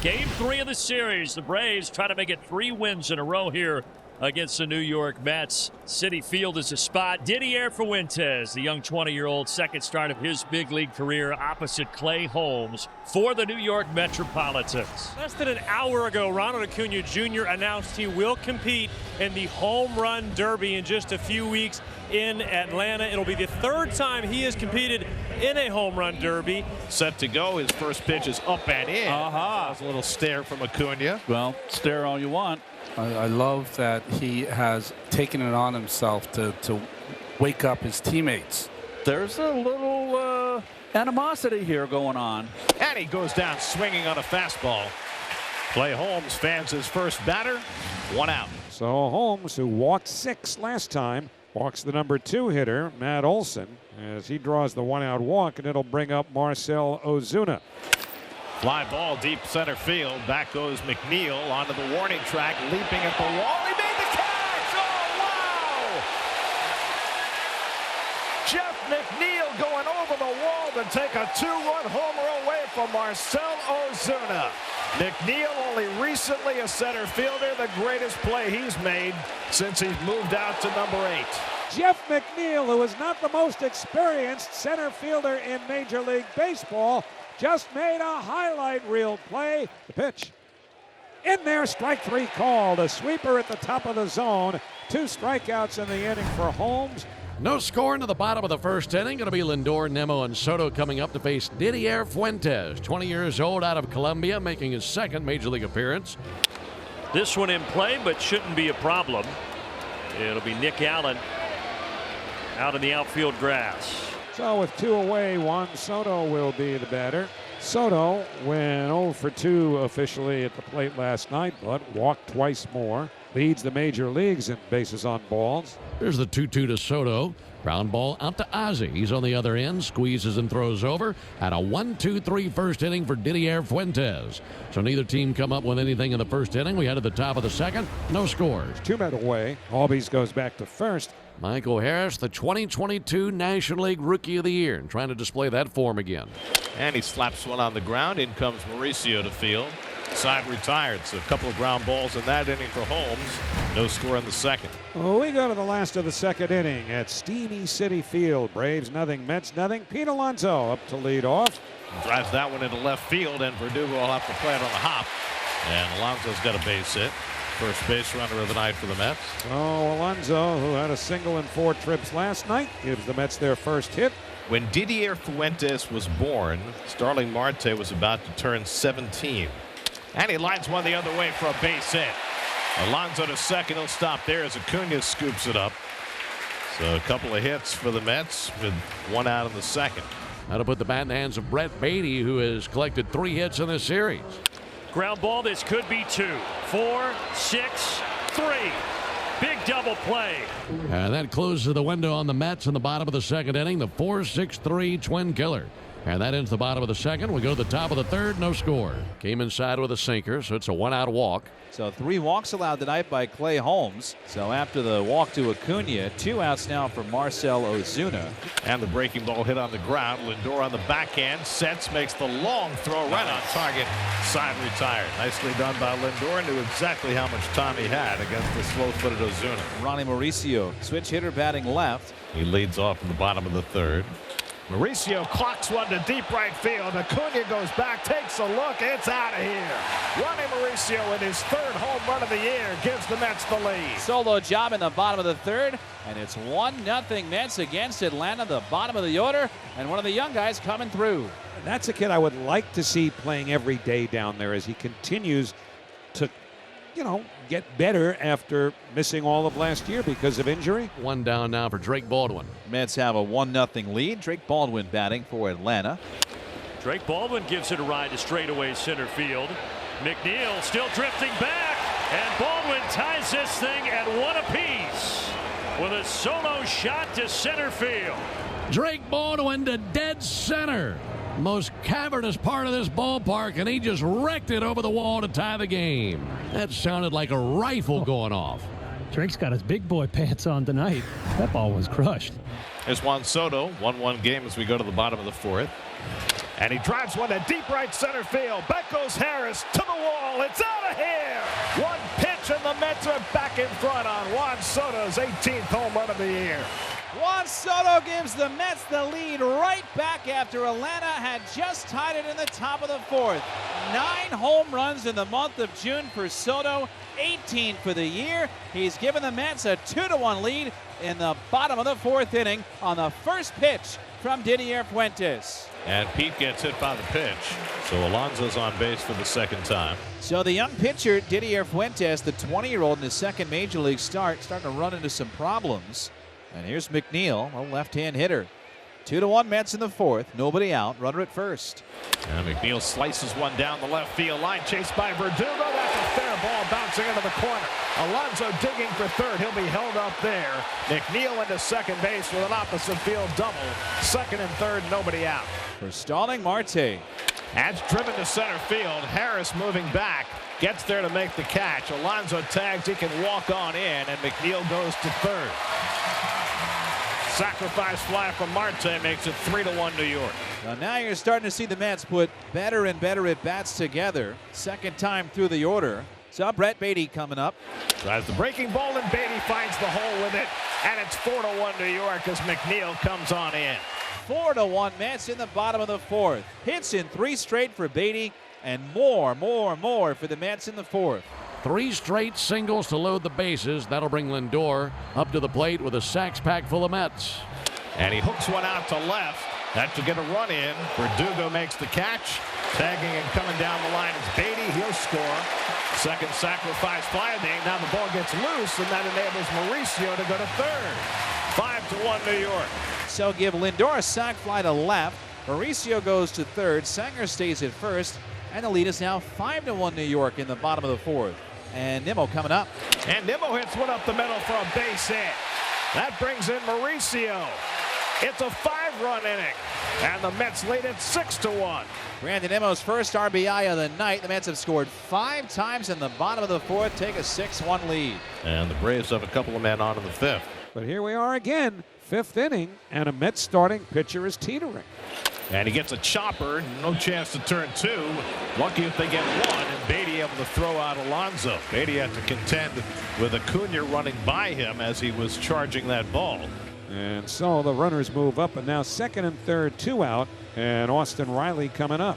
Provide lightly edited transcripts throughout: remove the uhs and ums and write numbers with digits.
Game 3 of the series. The Braves try to make it 3 wins in a row here against the New York Mets. Citi Field is a spot. Didier Fuentes, the young 20-year-old, second start of his big league career opposite Clay Holmes for the New York Metropolitans. Less than an hour ago, Ronald Acuna Jr. announced he will compete in the Home Run Derby in just a few weeks in Atlanta. It'll be the 3rd time he has competed in a Home Run Derby. Set to go. His first pitch is up and in. That was a little stare from Acuna. Well, stare all you want. I love that he has taken it on himself to wake up his teammates. There's a little animosity here going on. And he goes down swinging on a fastball. Clay Holmes fans his first batter. 1 out. So Holmes, who walked 6 last time, walks the number 2 hitter, Matt Olson, as he draws the 1-out walk, and it'll bring up Marcell Ozuna. Fly ball deep center field. Back goes McNeil onto the warning track, leaping at the wall. He made the catch! Oh, wow! Jeff McNeil going over the wall to take a 2-run homer away from Marcell Ozuna. McNeil, only recently a center fielder, the greatest play he's made since he's moved out to number 8. Jeff McNeil, who is not the most experienced center fielder in Major League Baseball, just made a highlight reel play. The pitch in there, strike 3 called. A sweeper at the top of the zone. 2 strikeouts in the inning for Holmes. No score into the bottom of the first inning. Going to be Lindor, Nemo, and Soto coming up to face Didier Fuentes, 20 years old, out of Colombia, making his 2nd Major League appearance. This one in play, but shouldn't be a problem. It'll be Nick Allen out in the outfield grass. So with 2 away, Juan Soto will be the batter. Soto went 0 for 2 officially at the plate last night, but walked twice more. Leads the major leagues in bases on balls. Here's the 2-2 to Soto. Ground ball out to Ozzie. He's on the other end, squeezes and throws over. And a 1-2-3 first inning for Didier Fuentes. So neither team come up with anything in the first inning. We head to the top of the second. No scores. 2 men away. Albies goes back to first. Michael Harris, the 2022 National League Rookie of the Year, and trying to display that form again. And he slaps one on the ground. In comes Mauricio to field. Side retired, so a couple of ground balls in that inning for Holmes. No score in the second. Well, we go to the last of the second inning at Steamy Citi Field. Braves nothing, Mets nothing. Pete Alonso up to lead off. Drives that one into left field, and Verdugo will have to play it on the hop. And Alonso's got a base hit. First base runner of the night for the Mets. Oh, Alonso, who had a single in 4 trips last night, gives the Mets their first hit. When Didier Fuentes was born, Starling Marte was about to turn 17. And he lines one the other way for a base hit. Alonso to second. He'll stop there as Acuna scoops it up. So a couple of hits for the Mets with 1 out in the second. That'll put the bat in the hands of Brett Beatty, who has collected 3 hits in this series. Ground ball. This could be 2, 4, 6, 3. Big double play. And that closes the window on the Mets in the bottom of the second inning. The 4-6-3 twin killer. And that ends the bottom of the second. We go to the top of the third. No score. Came inside with a sinker, so it's a 1-out walk. So 3 walks allowed tonight by Clay Holmes. So after the walk to Acuna, 2 outs now for Marcell Ozuna. And the breaking ball hit on the ground. Lindor on the backhand. Sets, makes the long throw right on target. Side retired. Nicely done by Lindor. Knew exactly how much time he had against the slow-footed Ozuna. Ronnie Mauricio, switch hitter batting left. He leads off in the bottom of the third. Mauricio clocks one to deep right field. Acuna goes back, takes a look. It's out of here. Ronnie Mauricio with his 3rd home run of the year gives the Mets the lead. Solo job in the bottom of the third, and it's 1-0 Mets against Atlanta, the bottom of the order, and one of the young guys coming through. That's a kid I would like to see playing every day down there as he continues to, get better after missing all of last year because of injury. 1 down now for Drake Baldwin. Mets have a 1-0 lead. Drake Baldwin batting for Atlanta. Drake Baldwin gives it a ride to straightaway center field. McNeil still drifting back, and Baldwin ties this thing at 1 apiece with a solo shot to center field. Drake Baldwin to dead center. Most cavernous part of this ballpark, and he just wrecked it over the wall to tie the game. That sounded like a rifle going off. Drake's got his big boy pants on tonight. That ball was crushed. Here's Juan Soto, 1-1 game as we go to the bottom of the 4th. And he drives one to deep right center field. Back goes Harris to the wall. It's out of here. One pitch and the Mets are back in front on Juan Soto's 18th home run of the year. Juan Soto gives the Mets the lead right back after Atlanta had just tied it in the top of the fourth. 9 home runs in the month of June for Soto, 18 for the year. He's given the Mets a 2-1 lead in the bottom of the fourth inning on the first pitch from Didier Fuentes. And Pete gets hit by the pitch. So Alonso's on base for the second time. So the young pitcher, Didier Fuentes, the 20-year-old in his second major league start, starting to run into some problems. And here's McNeil, a left-hand hitter. 2-1 Mets in the fourth. Nobody out. Runner at first. And McNeil slices one down the left field line. Chased by Verdugo. That's a fair ball bouncing into the corner. Alonso digging for third. He'll be held up there. McNeil into second base with an opposite field double. Second and third, nobody out. For stalling Marte. That's driven to center field. Harris moving back. Gets there to make the catch. Alonso tags. He can walk on in. And McNeil goes to third. Sacrifice fly from Marte makes it 3-1 New York. Well, now you're starting to see the Mets put better and better at bats together. Second time through the order. So Brett Beatty coming up. Drives the breaking ball and Beatty finds the hole with it. And it's 4-1 New York as McNeil comes on in. 4-1 Mets in the bottom of the fourth. Hits in 3 straight for Beatty and more for the Mets in the fourth. 3 straight singles to load the bases. That'll bring Lindor up to the plate with a sacks pack full of Mets. And he hooks one out to left. That to get a run in. Verdugo makes the catch. Tagging and coming down the line is Beatty. He'll score. Second sacrifice fly. Now the ball gets loose, and that enables Mauricio to go to third. 5-1 New York. So give Lindor a sac fly to left. Mauricio goes to third. Sanger stays at first. And the lead is now 5-1 New York in the bottom of the fourth. And Nimmo coming up. And Nimmo hits one up the middle for a base hit. That brings in Mauricio. It's a 5-run inning. And the Mets lead it 6-1. Brandon Nimmo's first RBI of the night. The Mets have scored 5 times in the bottom of the fourth, take a 6-1 lead. And the Braves have a couple of men on in the fifth. But here we are again, 5th inning, and a Mets starting pitcher is teetering. And he gets a chopper. No chance to turn 2. Lucky if they get 1. And Beatty able to throw out Alonso. Beatty had to contend with Acuna running by him as he was charging that ball. And so the runners move up, and now second and third, 2 out. And Austin Riley coming up.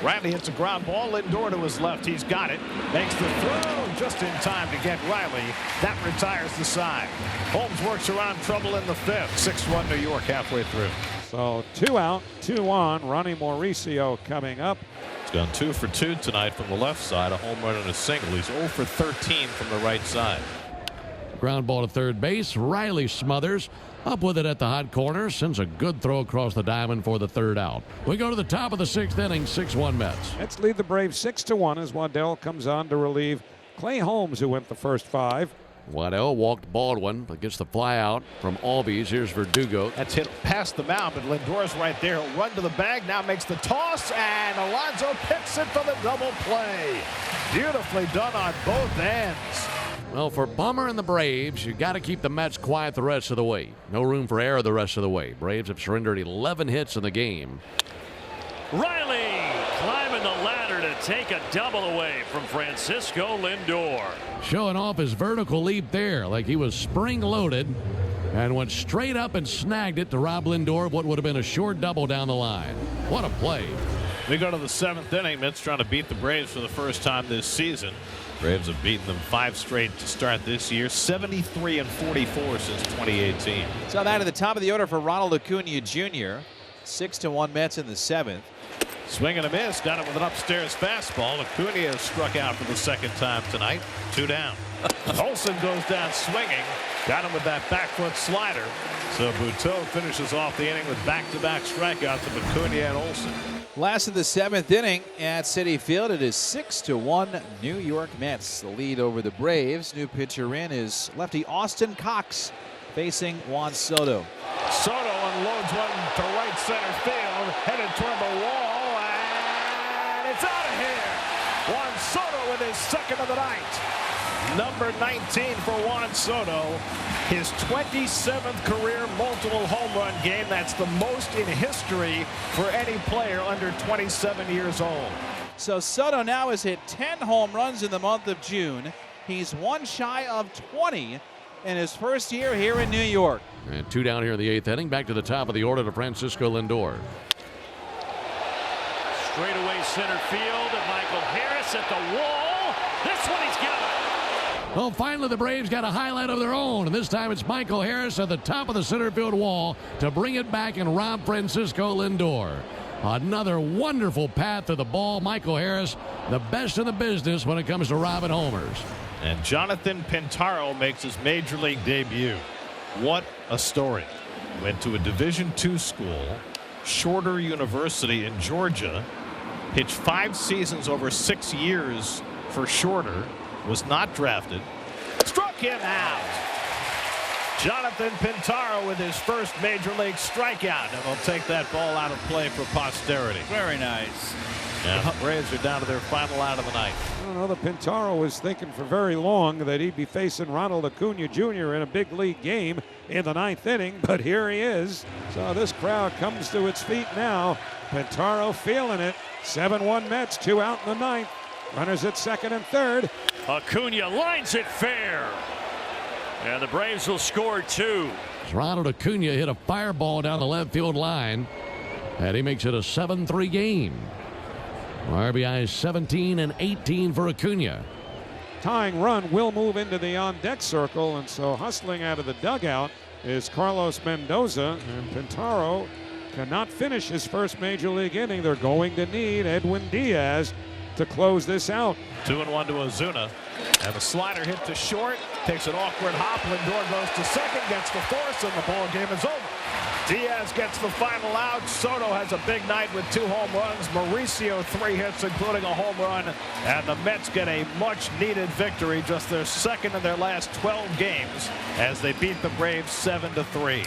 Riley hits a ground ball. Lindor to his left. He's got it. Makes the throw just in time to get Riley. That retires the side. Holmes works around trouble in the fifth. 6-1 New York halfway through. So 2 out, 2 on. Ronnie Mauricio coming up. He's gone 2 for 2 tonight from the left side. A home run and a single. He's 0 for 13 from the right side. Ground ball to third base. Riley smothers. Up with it at the hot corner. Sends a good throw across the diamond for the third out. We go to the top of the 6th inning. 6-1 Mets. Let's lead the Braves 6-1 as Waddell comes on to relieve Clay Holmes, who went the first 5. Waddell walked Baldwin, but gets the fly out from Albies. Here's Verdugo. That's hit past the mound, but Lindor's right there. He'll run to the bag. Now makes the toss, and Alonso picks it for the double play. Beautifully done on both ends. Well, for Bummer and the Braves, you got to keep the Mets quiet the rest of the way. No room for error the rest of the way. Braves have surrendered 11 hits in the game. Riley climbing the ladder to take a double away from Francisco Lindor. Showing off his vertical leap there like he was spring-loaded and went straight up and snagged it to rob Lindor of what would have been a short double down the line. What a play. We go to the 7th inning. Mets trying to beat the Braves for the first time this season. Braves have beaten them 5 straight to start this year. 73-44 since 2018. So that at the top of the order for Ronald Acuna Jr. 6-1 Mets in the 7th. Swing and a miss. Got it with an upstairs fastball. Acuna has struck out for the second time tonight. 2 down. Olsen goes down swinging. Got him with that back foot slider. So Buteau finishes off the inning with back-to-back strikeouts of Acuna and Olsen. Last of the 7th inning at Citi Field. It is 6-1 New York Mets. The lead over the Braves. New pitcher in is lefty Austin Cox facing Juan Soto. Soto unloads one to right center field, headed toward the wall, and it's out of here. Juan Soto with his second of the night. Number 19 for Juan Soto. His 27th career multiple home run game. That's the most in history for any player under 27 years old. So Soto now has hit 10 home runs in the month of June. He's one shy of 20 in his first year here in New York. And 2 down here in the 8th inning. Back to the top of the order to Francisco Lindor. Straightaway center field, and Michael Harris at the wall. This one he's got it. Well, finally the Braves got a highlight of their own, and this time it's Michael Harris at the top of the center field wall to bring it back and rob Francisco Lindor. Another wonderful path to the ball. Michael Harris, the best in the business when it comes to robbing homers. And Jonathan Pintaro makes his major league debut. What a story. Went to a Division II school, Shorter University in Georgia, pitched 5 seasons over 6 years for Shorter, was not drafted, struck him out. Jonathan Pintaro with his first major league strikeout, and will take that ball out of play for posterity. Very nice. And the Braves are down to their final out of the night. I don't know that Pintaro was thinking for very long that he'd be facing Ronald Acuna Jr. in a big league game in the 9th inning, but here he is. So this crowd comes to its feet now. Pintaro feeling it. 7-1 Mets, 2 out in the 9th. Runners at second and third. Acuna lines it fair. And the Braves will score 2. Ronald Acuna hit a fireball down the left field line, and he makes it a 7-3 game. RBI 17 and 18 for Acuna. Tying run will move into the on-deck circle, and so hustling out of the dugout is Carlos Mendoza, and Pintaro cannot finish his first major league inning. They're going to need Edwin Diaz to close this out. 2-1 to Ozuna. And the slider hit to short. Takes an awkward hop. Lindor goes to second. Gets the force. And the ball game is over. Diaz gets the final out. Soto has a big night with 2 home runs. Mauricio 3 hits, including a home run. And the Mets get a much-needed victory. Just their second in their last 12 games as they beat the Braves 7-3.